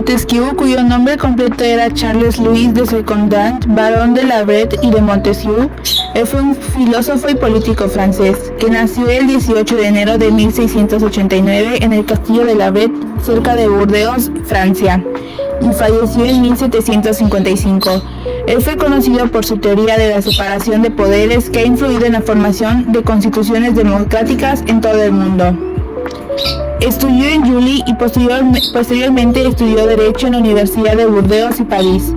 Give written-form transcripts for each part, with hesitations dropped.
Montesquieu, cuyo nombre completo era Charles Louis de Secondat, barón de la Bret y de Montesquieu, fue un filósofo y político francés, que nació el 18 de enero de 1689 en el castillo de la Bret, cerca de Burdeos, Francia, y falleció en 1755. Él fue conocido por su teoría de la separación de poderes, que ha influido en la formación de constituciones democráticas en todo el mundo. Estudió en Juilly y posteriormente estudió Derecho en la Universidad de Burdeos y París.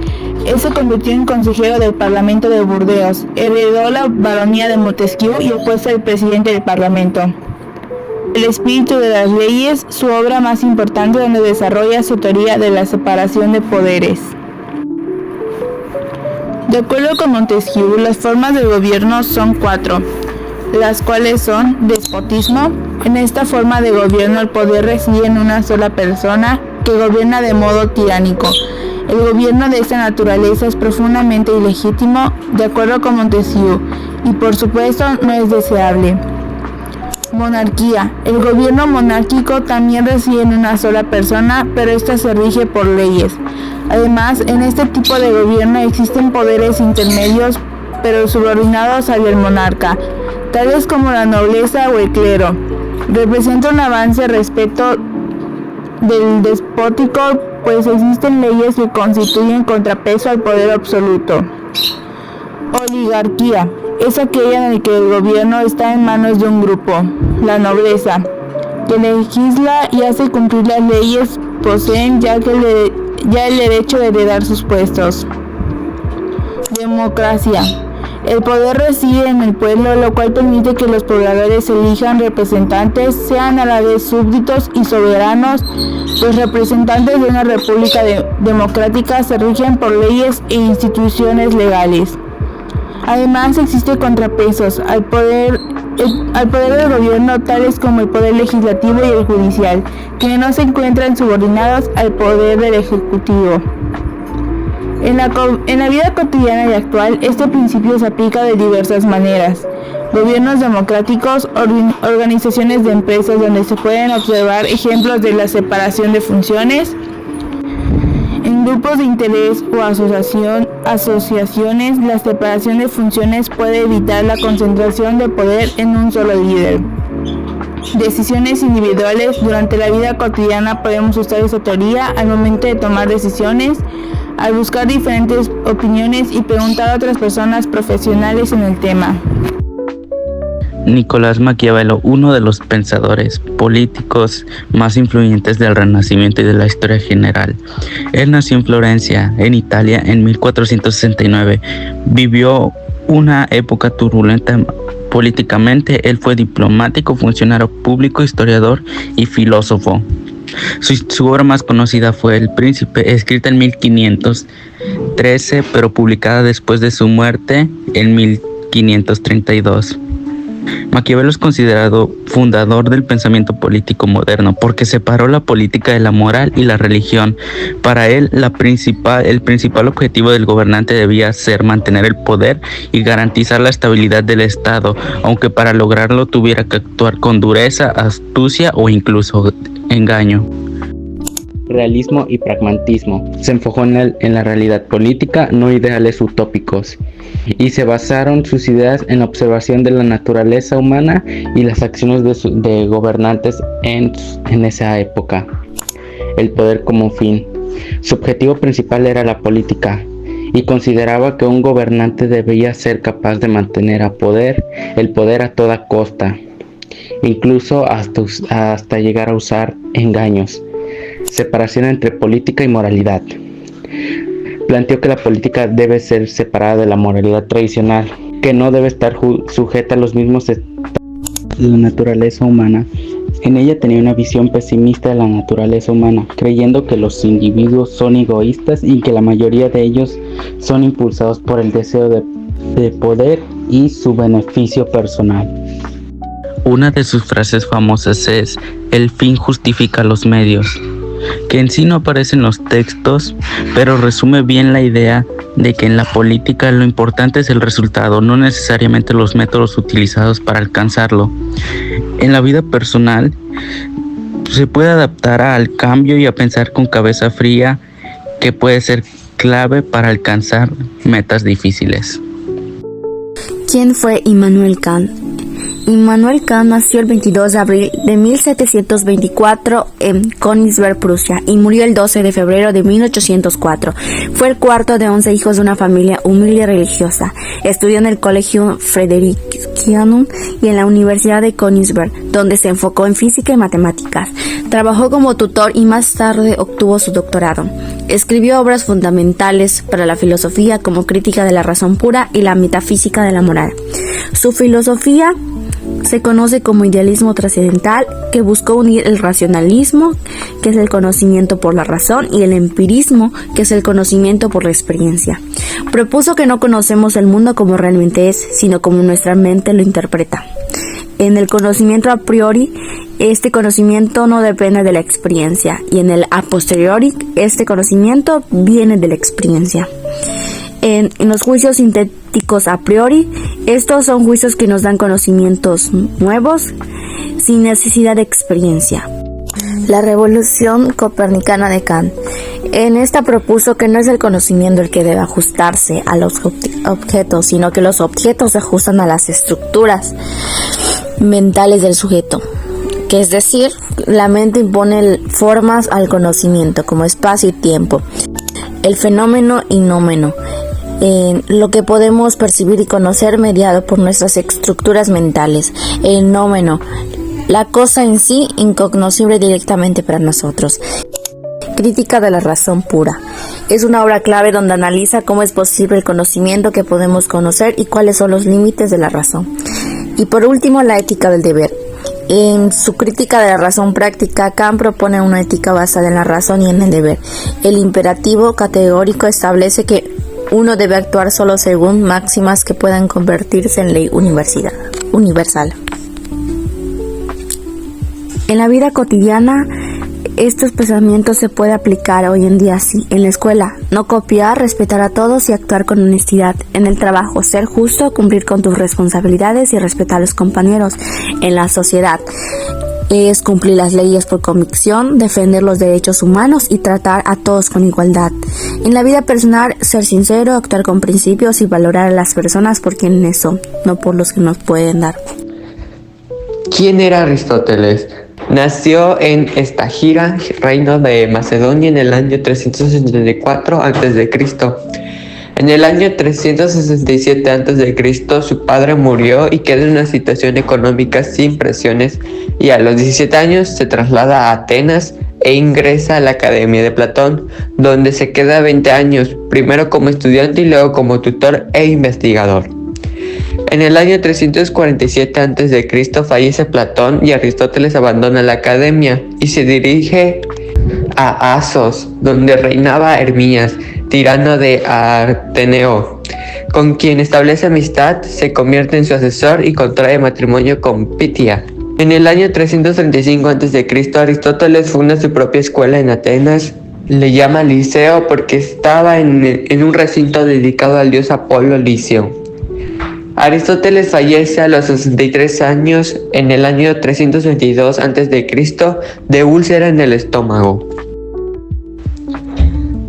Él se convirtió en consejero del Parlamento de Burdeos, heredó la baronía de Montesquieu y el puesto de presidente del Parlamento. El espíritu de las leyes, su obra más importante, donde desarrolla su teoría de la separación de poderes. De acuerdo con Montesquieu, las formas de gobierno son 4, las cuales son despotismo. En esta forma de gobierno el poder reside en una sola persona que gobierna de modo tiránico. El gobierno de esta naturaleza es profundamente ilegítimo, de acuerdo con Montesquieu, y por supuesto no es deseable. Monarquía. El gobierno monárquico también reside en una sola persona, pero ésta se rige por leyes. Además, en este tipo de gobierno existen poderes intermedios, pero subordinados al del monarca, tales como la nobleza o el clero. Representa un avance respecto del despótico, pues existen leyes que constituyen contrapeso al poder absoluto. Oligarquía. Es aquella en la que el gobierno está en manos de un grupo, la nobleza, que legisla y hace cumplir las leyes, poseen ya el derecho de heredar sus puestos. Democracia. El poder reside en el pueblo, lo cual permite que los pobladores elijan representantes, sean a la vez súbditos y soberanos. Los representantes de una república democrática se rigen por leyes e instituciones legales. Además, existen contrapesos al poder del gobierno, tales como el poder legislativo y el judicial, que no se encuentran subordinados al poder del ejecutivo. En la vida cotidiana y actual, este principio se aplica de diversas maneras. Gobiernos democráticos, organizaciones de empresas donde se pueden observar ejemplos de la separación de funciones. En grupos de interés o asociaciones, la separación de funciones puede evitar la concentración de poder en un solo líder. Decisiones individuales. Durante la vida cotidiana podemos usar esta teoría al momento de tomar decisiones, al buscar diferentes opiniones y preguntar a otras personas profesionales en el tema. Nicolás Maquiavelo, uno de los pensadores políticos más influyentes del Renacimiento y de la historia general. Él nació en Florencia, en Italia, en 1469. Vivió una época turbulenta políticamente. Él fue diplomático, funcionario público, historiador y filósofo. Su obra más conocida fue El Príncipe, escrita en 1513, pero publicada después de su muerte en 1532. Maquiavelo es considerado fundador del pensamiento político moderno porque separó la política de la moral y la religión. Para él, el principal objetivo del gobernante debía ser mantener el poder y garantizar la estabilidad del Estado, aunque para lograrlo tuviera que actuar con dureza, astucia o incluso engaño. Realismo y pragmatismo. Se enfocó en la realidad política, no ideales utópicos, y se basaron sus ideas en la observación de la naturaleza humana y las acciones de gobernantes en esa época. El poder como fin. Su objetivo principal era la política, y consideraba que un gobernante debía ser capaz de mantener el poder a toda costa, incluso hasta llegar a usar engaños. Separación entre política y moralidad. Planteó que la política debe ser separada de la moralidad tradicional, que no debe estar sujeta a los mismos estados de la naturaleza humana. En ella tenía una visión pesimista de la naturaleza humana, creyendo que los individuos son egoístas y que la mayoría de ellos son impulsados por el deseo de poder y su beneficio personal. Una de sus frases famosas es: "El fin justifica los medios", que en sí no aparece en los textos, pero resume bien la idea de que en la política lo importante es el resultado, no necesariamente los métodos utilizados para alcanzarlo. En la vida personal, se puede adaptar al cambio y a pensar con cabeza fría, que puede ser clave para alcanzar metas difíciles. ¿Quién fue Immanuel Kant? Immanuel Kant nació el 22 de abril de 1724 en Königsberg, Prusia, y murió el 12 de febrero de 1804. Fue el cuarto de 11 hijos de una familia humilde y religiosa. Estudió en el Colegio Fredericianum y en la Universidad de Königsberg, donde se enfocó en física y matemáticas. Trabajó como tutor y más tarde obtuvo su doctorado. Escribió obras fundamentales para la filosofía, como Crítica de la razón pura y la metafísica de la moral. Su filosofía se conoce como idealismo trascendental, que buscó unir el racionalismo, que es el conocimiento por la razón, y el empirismo, que es el conocimiento por la experiencia. Propuso que no conocemos el mundo como realmente es, sino como nuestra mente lo interpreta. En el conocimiento a priori, este conocimiento no depende de la experiencia, y en el a posteriori, este conocimiento viene de la experiencia. En los juicios sintéticos a priori, estos son juicios que nos dan conocimientos nuevos sin necesidad de experiencia. La revolución copernicana de Kant. En esta propuso que no es el conocimiento el que debe ajustarse a los objetos, sino que los objetos se ajustan a las estructuras mentales del sujeto. Que es decir, la mente impone formas al conocimiento, como espacio y tiempo, el fenómeno y nómeno, lo que podemos percibir y conocer mediado por nuestras estructuras mentales, el nómeno, la cosa en sí incognoscible directamente para nosotros. Crítica de la razón pura. Es una obra clave donde analiza cómo es posible el conocimiento que podemos conocer y cuáles son los límites de la razón. Y por último, la ética del deber. En su crítica de la razón práctica, Kant propone una ética basada en la razón y en el deber. El imperativo categórico establece que uno debe actuar solo según máximas que puedan convertirse en ley universal. En la vida cotidiana, estos pensamientos se pueden aplicar hoy en día así. En la escuela, no copiar, respetar a todos y actuar con honestidad. En el trabajo, ser justo, cumplir con tus responsabilidades y respetar a los compañeros. En la sociedad, es cumplir las leyes por convicción, defender los derechos humanos y tratar a todos con igualdad. En la vida personal, ser sincero, actuar con principios y valorar a las personas por quienes son, no por los que nos pueden dar. ¿Quién era Aristóteles? Nació en Estagira, reino de Macedonia, en el año 364 a.C. En el año 367 a.C., su padre murió y quedó en una situación económica sin presiones, y a los 17 años se traslada a Atenas e ingresa a la Academia de Platón, donde se queda 20 años, primero como estudiante y luego como tutor e investigador. En el año 347 a.C. fallece Platón y Aristóteles abandona la academia y se dirige a Asos, donde reinaba Hermías, tirano de Arteneo, con quien establece amistad, se convierte en su asesor y contrae matrimonio con Pitia. En el año 335 a.C. Aristóteles funda su propia escuela en Atenas. Le llama Liceo porque estaba en un recinto dedicado al dios Apolo Licio. Aristóteles fallece a los 63 años en el año 322 a.C. de úlcera en el estómago.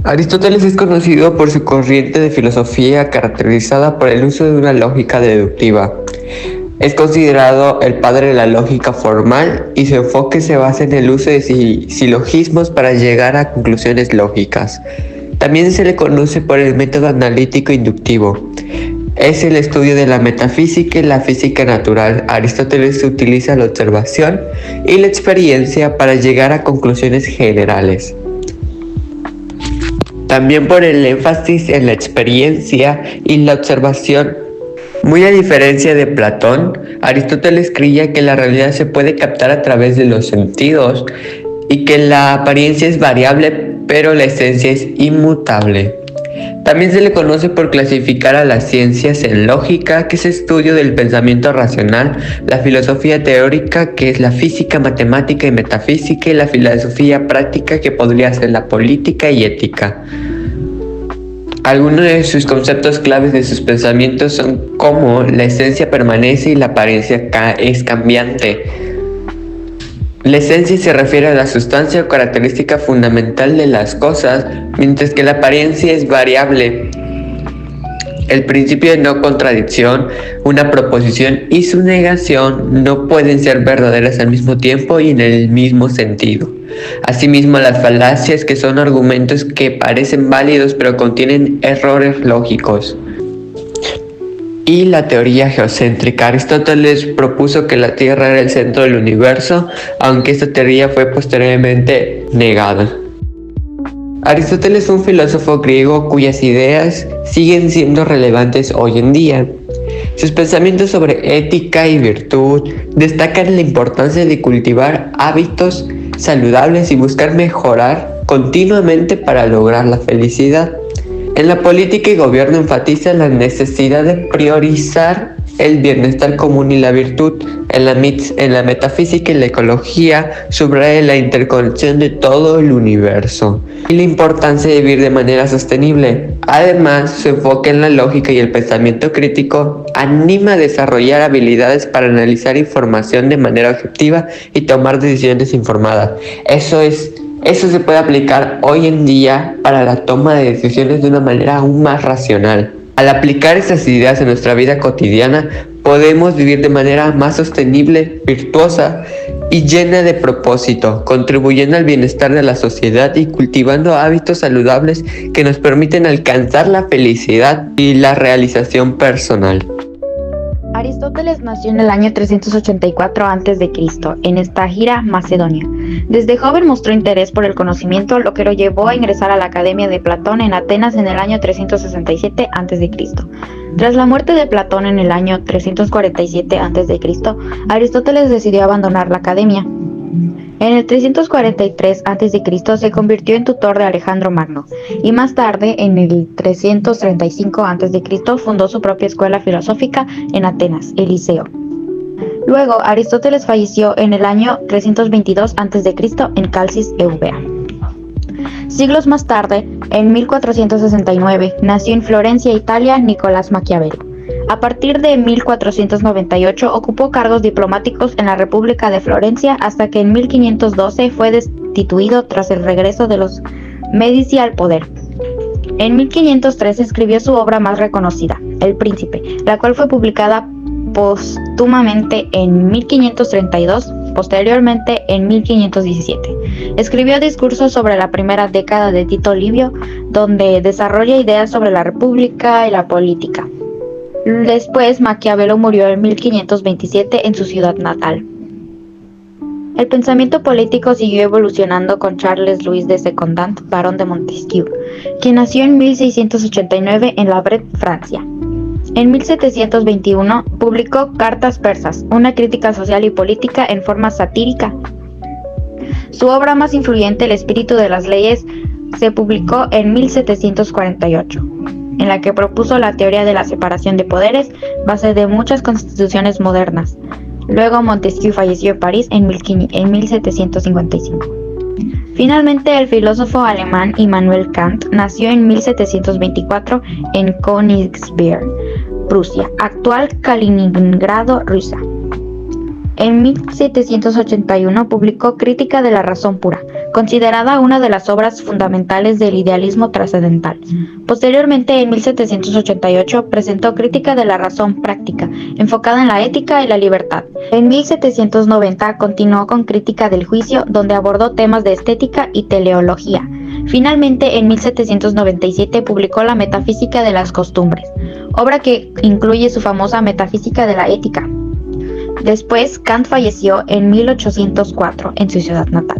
Aristóteles es conocido por su corriente de filosofía caracterizada por el uso de una lógica deductiva. Es considerado el padre de la lógica formal y su enfoque se basa en el uso de silogismos para llegar a conclusiones lógicas. También se le conoce por el método analítico inductivo. Es el estudio de la metafísica y la física natural. Aristóteles utiliza la observación y la experiencia para llegar a conclusiones generales. También por el énfasis en la experiencia y la observación. Muy a diferencia de Platón, Aristóteles creía que la realidad se puede captar a través de los sentidos y que la apariencia es variable, pero la esencia es inmutable. También se le conoce por clasificar a las ciencias en lógica, que es estudio del pensamiento racional, la filosofía teórica, que es la física, matemática y metafísica, y la filosofía práctica, que podría ser la política y ética. Algunos de sus conceptos claves de sus pensamientos son cómo la esencia permanece y la apariencia es cambiante. La esencia se refiere a la sustancia o característica fundamental de las cosas, mientras que la apariencia es variable. El principio de no contradicción, una proposición y su negación no pueden ser verdaderas al mismo tiempo y en el mismo sentido. Asimismo, las falacias, que son argumentos que parecen válidos pero contienen errores lógicos. Y la teoría geocéntrica. Aristóteles propuso que la Tierra era el centro del universo, aunque esta teoría fue posteriormente negada. Aristóteles fue un filósofo griego cuyas ideas siguen siendo relevantes hoy en día. Sus pensamientos sobre ética y virtud destacan la importancia de cultivar hábitos saludables y buscar mejorar continuamente para lograr la felicidad. En la política y gobierno enfatiza la necesidad de priorizar el bienestar común y la virtud. En la metafísica y la ecología subraya la interconexión de todo el universo y la importancia de vivir de manera sostenible. Además, su enfoque en la lógica y el pensamiento crítico anima a desarrollar habilidades para analizar información de manera objetiva y tomar decisiones informadas. Eso se puede aplicar hoy en día para la toma de decisiones de una manera aún más racional. Al aplicar esas ideas en nuestra vida cotidiana, podemos vivir de manera más sostenible, virtuosa y llena de propósito, contribuyendo al bienestar de la sociedad y cultivando hábitos saludables que nos permiten alcanzar la felicidad y la realización personal. Aristóteles nació en el año 384 a.C. en Estagira, Macedonia. Desde joven mostró interés por el conocimiento, lo que lo llevó a ingresar a la Academia de Platón en Atenas en el año 367 a.C. Tras la muerte de Platón en el año 347 a.C., Aristóteles decidió abandonar la academia. En el 343 a.C. se convirtió en tutor de Alejandro Magno y más tarde, en el 335 a.C., fundó su propia escuela filosófica en Atenas, el Liceo. Luego, Aristóteles falleció en el año 322 a.C. en Calcis, Eubea. Siglos más tarde, en 1469, nació en Florencia, Italia, Nicolás Maquiavelo. A partir de 1498 ocupó cargos diplomáticos en la República de Florencia hasta que en 1512 fue destituido tras el regreso de los Medici al poder. En 1503 escribió su obra más reconocida, El Príncipe, la cual fue publicada póstumamente en 1532, posteriormente en 1517. Escribió discursos sobre la primera década de Tito Livio, donde desarrolla ideas sobre la república y la política. Después, Maquiavelo murió en 1527 en su ciudad natal. El pensamiento político siguió evolucionando con Charles Louis de Secondat, barón de Montesquieu, quien nació en 1689 en La Brette, Francia. En 1721 publicó Cartas persas, una crítica social y política en forma satírica. Su obra más influyente, El espíritu de las leyes, se publicó en 1748. En la que propuso la teoría de la separación de poderes, base de muchas constituciones modernas. Luego Montesquieu falleció en París en 1755. Finalmente, el filósofo alemán Immanuel Kant nació en 1724 en Königsberg, Prusia, actual Kaliningrado, Rusia. En 1781 publicó Crítica de la razón pura, considerada una de las obras fundamentales del idealismo trascendental. Posteriormente, en 1788, presentó Crítica de la razón práctica, enfocada en la ética y la libertad. En 1790 continuó con Crítica del juicio, donde abordó temas de estética y teleología. Finalmente, en 1797 publicó La metafísica de las costumbres, obra que incluye su famosa Metafísica de la ética. Después, Kant falleció en 1804 en su ciudad natal.